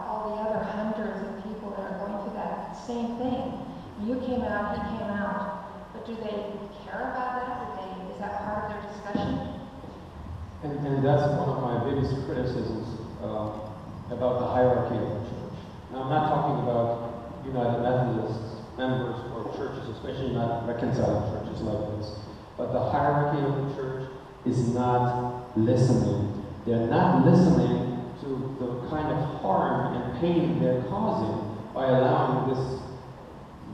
all the other hundreds of people that are going through that same thing? You came out, he came out, but do they care about that? Is that part of their discussion? And that's one of my biggest criticisms about the hierarchy of the church. Now, I'm not talking about United Methodist members or churches, especially not reconciling churches like this, but the hierarchy of the church is not listening. They're not listening to the kind of harm and pain they're causing by allowing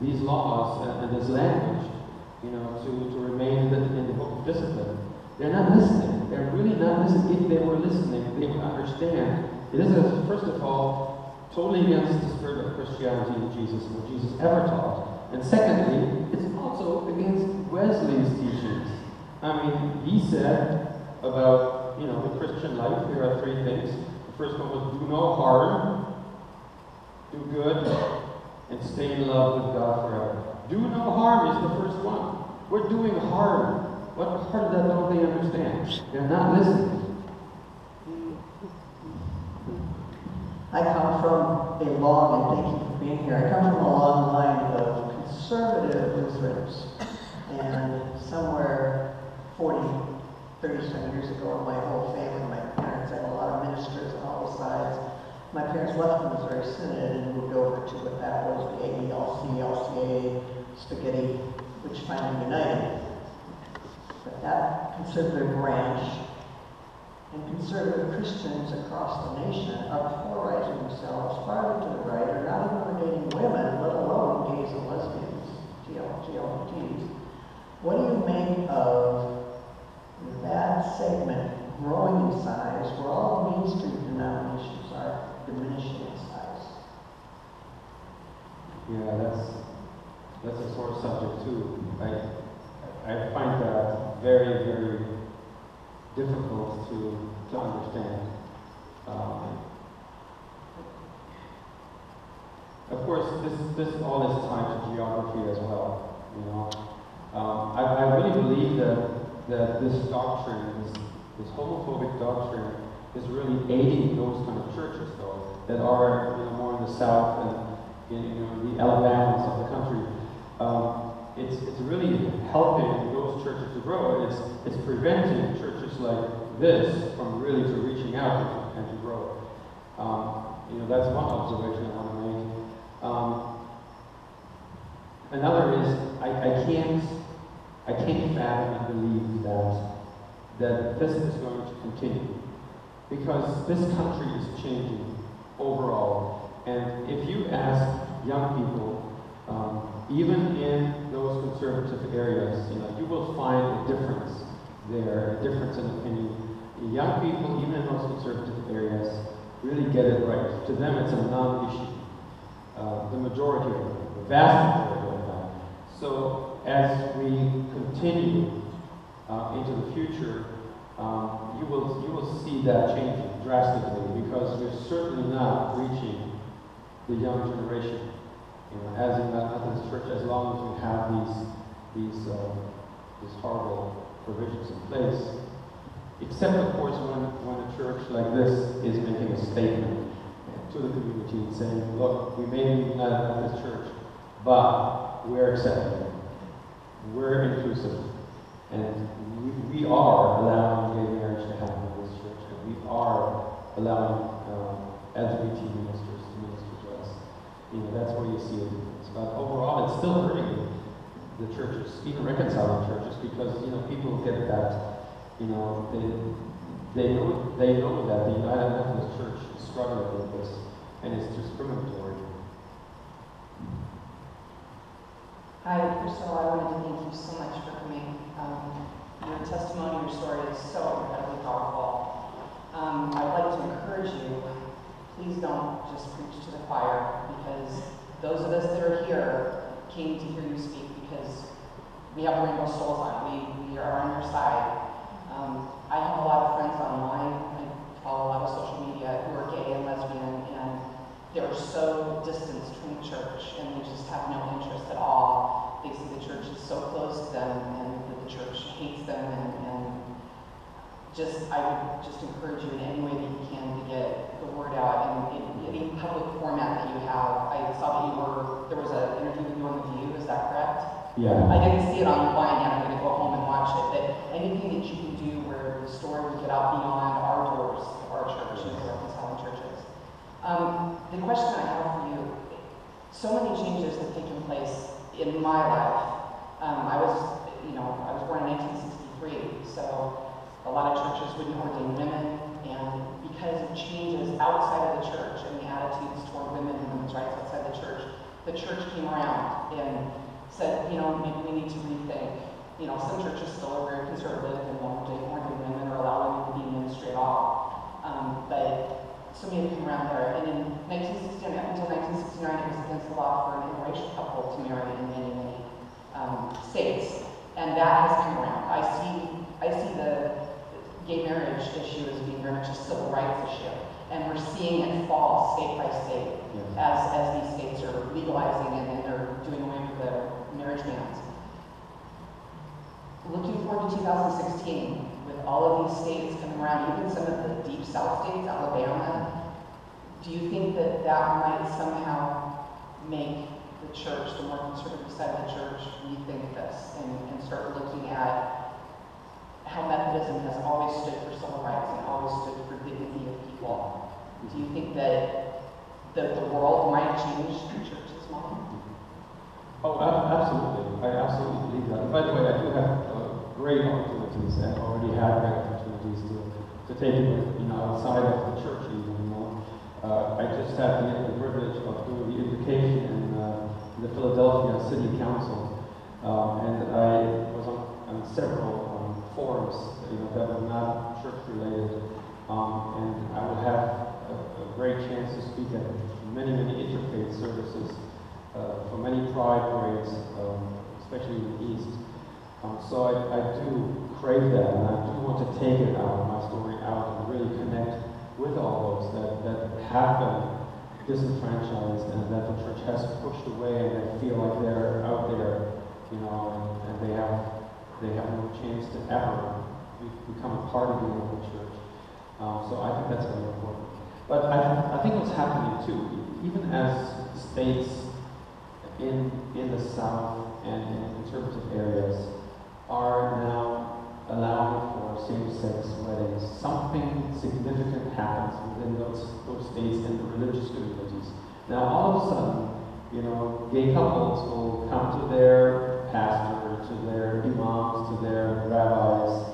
these laws and this language, to remain in the book of discipline. They're not listening. They're really not listening. If they were listening, they would understand. It is, first of all, totally against the spirit of Christianity and Jesus, what Jesus ever taught. And secondly, it's also against Wesley's teachings. I mean, he said about, the Christian life, there are three things. The first one was do no harm, do good, and stay in love with God forever. Do no harm is the first one. We're doing harm. What part of that don't they understand? They're not listening. I come from a long, and thank you for being here, I come from a long line of conservative Lutherans. And somewhere 30-some years ago, my whole family, my parents, I had a lot of ministers on all the sides. My parents left the Missouri Synod and moved over to what that was, the AELC, LCA, spaghetti, which finally united. But that conservative branch and conservative Christians across the nation are polarizing themselves farther to the right, are not even ordaining women, let alone gays and lesbians, GLBTs. What do you make of that segment growing in size, where all mainstream denominations are diminishing in size? Yeah, that's a sore subject too. I find that very, very difficult to understand. Of course, this all is tied to geography as well. I really believe that this doctrine, this homophobic doctrine, is really aiding those kind of churches, though, that are more in the South and in the Alabamas of the country. It's really helping those churches to grow. It's preventing churches like this from really to reaching out and to grow. That's one observation I want to make. Another is I can't fathom and believe that this is going to continue, because this country is changing overall. And if you ask young people, even in those conservative areas, you will find a difference there, a difference in opinion. Young people, even in those conservative areas, really get it right. To them, it's a non-issue. The majority of them, the vast majority of them. So as we continue into the future, you will see that changing drastically, because we're certainly not reaching the young generation. As in Methodist Church, as long as we have these horrible provisions in place, except of course when a church like this is making a statement to the community and saying, look, we may be not a Methodist church, but we're accepting, we're inclusive, and we are allowing gay marriage to happen in this church, and we are allowing LGBT ministers to minister to us. That's where you see a difference. But overall, it's still hurting the churches, even reconciling churches, because people get that. They know that the United Methodist Church is struggling with this, and it's discriminatory. Hi, first of all, I wanted to thank you so much for coming. Your testimony, your story is so incredibly powerful. I'd like to encourage you, please don't just preach to the choir, because those of us that are here came to hear you speak because we have rainbow souls on. We are on your side. I have a lot of friends online. I follow a lot of social media who are gay and lesbian, and they're so distanced from the church, and they just have no interest at all. They see the church is so close to them, and that the church hates them, and I would just encourage you in any way that you can to get the word out in any public format that you have. I saw that there was an interview with you on The View, is that correct? Yeah. I didn't see it online yet, I'm going to go home and watch it, but anything that you can do where the story would get out beyond our doors of our church and the reconciling churches. The question I have for you, so many changes have taken place in my life. I was born in 1963, so a lot of churches wouldn't ordain women, and because of changes outside of the church and the attitudes toward women and women's rights outside the church came around and said, maybe we need to rethink. Some churches still are very conservative and won't ordain women or allow women to be in ministry at all. But so many have come around there. And in 1969, up until 1969, it was against the law for an interracial couple to marry in many, many states. And that has come around. I see the gay marriage issue as being very much a civil rights issue. And we're seeing it fall state by state as these states are legalizing and they're doing away with the marriage bans. Looking forward to 2016, with all of these states coming around, even some of the deep south states, Alabama, do you think that might somehow make the church, the more conservative side of the church, rethink this and start looking at how Methodism has always stood for civil rights and always stood for dignity of people? Do you think that the world might change the church's mind? Oh, absolutely. I absolutely believe that. And by the way, I do have great opportunities and already have great opportunities to take it outside of the church even. I just had the privilege of doing the invocation in the Philadelphia City Council, and I was on several forums that were not church related, and I will have a great chance to speak at many interfaith services for many pride parades, especially in the East. So I do crave that, and I do want to take it out, my story out, and really connect with all those that have been disenfranchised and that the church has pushed away, and they feel like they're out there, and they have no chance to ever become a part of the local church. So I think that's very important. But I think what's happening too, even as states in the South and in conservative areas are now allowing for same-sex weddings, something significant happens within those states and the religious communities. Now all of a sudden, gay couples will come to their pastor, to their imams, to their rabbis,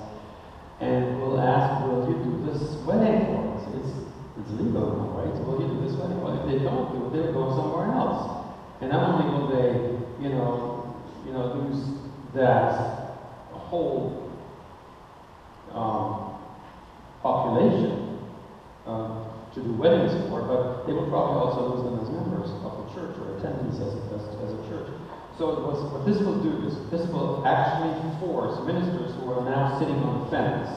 and will ask, will you do this wedding for us? It's legal now, right? So will you do this wedding? Well, if they don't do it, they'll go somewhere else. And not only will they, lose that whole population to do weddings for, but they will probably also lose them as members of the church or attendance as a church. So what this will do is this will actually force ministers who are now sitting on the fence,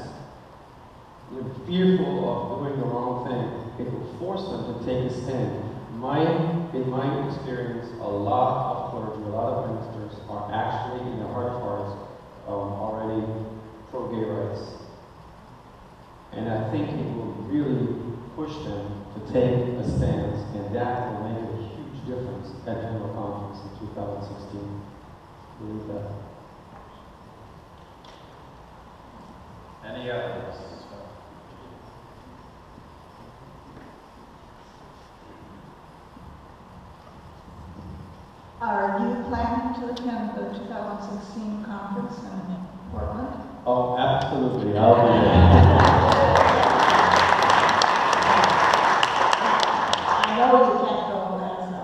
fearful of doing the wrong thing. It will force them to take a stand. In my experience, a lot of clergy, a lot of ministers are actually in their heart of hearts already pro-gay rights. And I think it will really push them to take a stance, and that will make a huge difference at General Conference in 2016. Believe that. Any others? Are you planning to attend the 2016 conference in Portland? Oh, absolutely. I'll be there. I know you can't go as a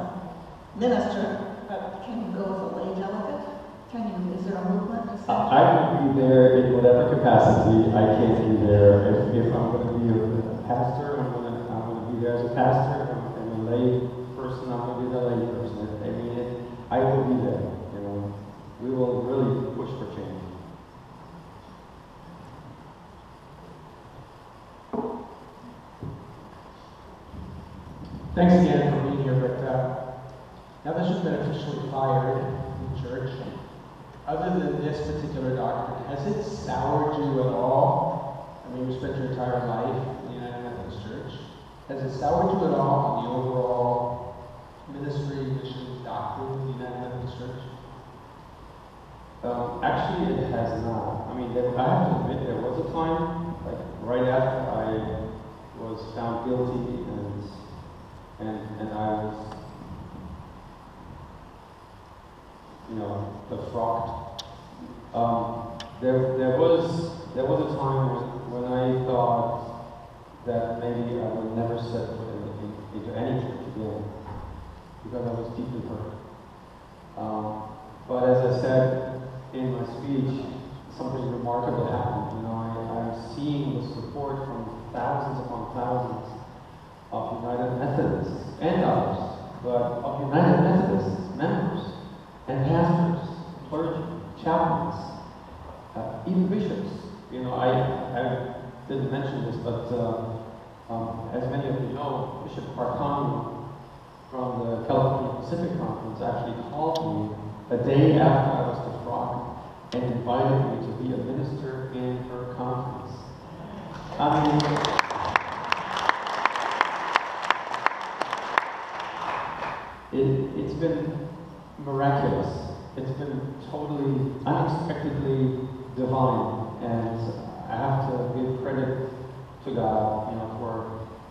minister, but can you go as a lay delegate? Is there a movement to say? I will be there in whatever capacity I can be there. If I'm going to be a pastor, I'm going to be there as a pastor. If I'm a lay person, I'm going to be the lay person. I will be there. We will really push for change. Thanks again for being here, but now that you've been officially fired in the church, other than this particular doctrine, has it soured you at all? I mean, you spent your entire life in the United Methodist Church. Has it soured you at all on the overall ministry, mission, doctrine of the United Methodist Church? Actually, it has not. I mean, I have to admit, there was a time, like right after I was found guilty and I was, defrocked. There was a time when I thought that maybe I would never set foot into any church again because I was deeply hurt. But as I said in my speech, something remarkable happened. I'm seeing the support from thousands upon thousands of United Methodists and others, but of United Methodists members and pastors, clergy, chaplains, even bishops. I didn't mention this, but as many of you know, Bishop Parkani from the California Pacific Conference actually called me a day after I was defrocked and invited me to be a minister in her conference. I mean, it's been miraculous. It's been totally, unexpectedly divine, and I have to give credit to God,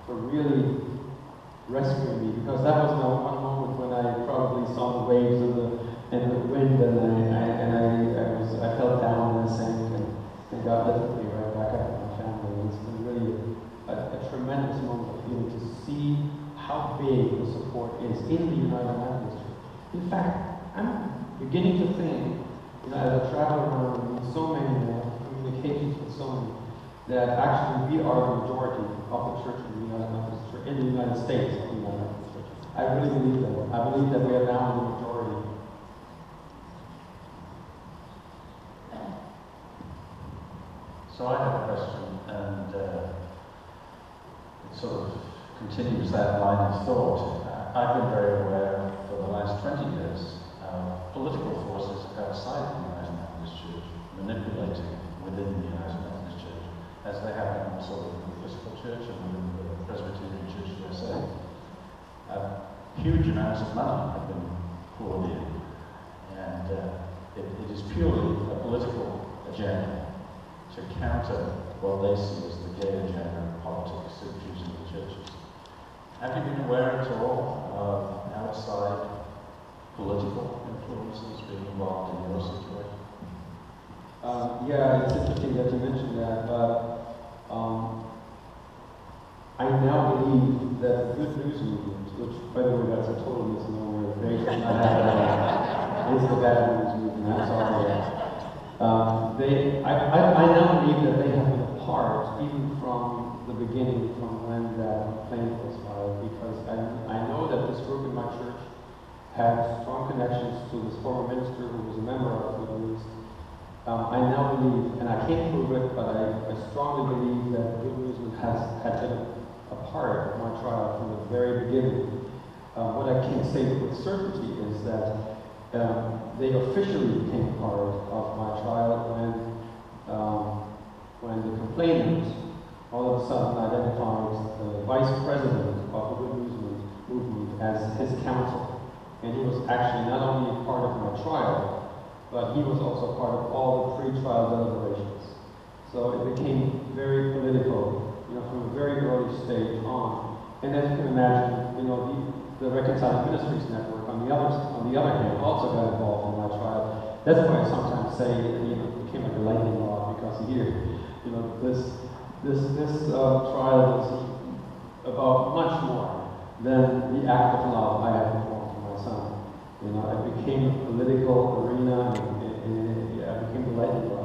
for really rescuing me, because that was my one moment when I probably saw the waves and the wind, and I felt down and sank, and God lifted me right back up to my family. And it's been really a tremendous moment of feeling to see how big the support is in the United Methodist Church. In fact, I'm beginning to think, as I travel around with so many communications with so many, that actually we are the majority of the church in the United Methodist Church, in the United States of the United Methodist Church. I really believe that. I believe that we are now the majority. So I have a question, and it sort of continues that line of thought. I've been very aware for the last 20 years of political forces outside the United Methodist Church manipulating within the United Methodist Church, as they have done also within the Episcopal Church and within the Presbyterian Church USA. Huge amounts of money have been poured in, and it is purely a political agenda to counter what they see as the gay agenda of politics infusing the churches. Have you been aware at all of outside political influences being involved in your situation? Yeah, it's interesting that you mentioned that, but I now believe that the Good News Movement, which, by the way, that's a total misnomer, they should not have that. It's the Bad News Movement, that's all they are. I now believe that they have been a part, even from the beginning, from when that complaint was filed, because I know that this group in my church had strong connections to this former minister who was a member of Good News. I now believe, and I can't prove it, but I strongly believe that Good News had been a part of my trial from the very beginning. What I can say with certainty is that they officially became part of my trial when the complainant all of a sudden identified the vice president of the Good News Movement as his counsel. And he was actually not only a part of my trial, but he was also part of all the pre-trial deliberations. So it became very political, from a very early stage on. And as you can imagine, the Reconciling Ministries Network, on the other hand, also got involved in my trial. That's why I sometimes say it became like a lightning rod, because here, this trial was about much more than the act of love I had performed for my son. It became a political arena, and it became a lightning rod.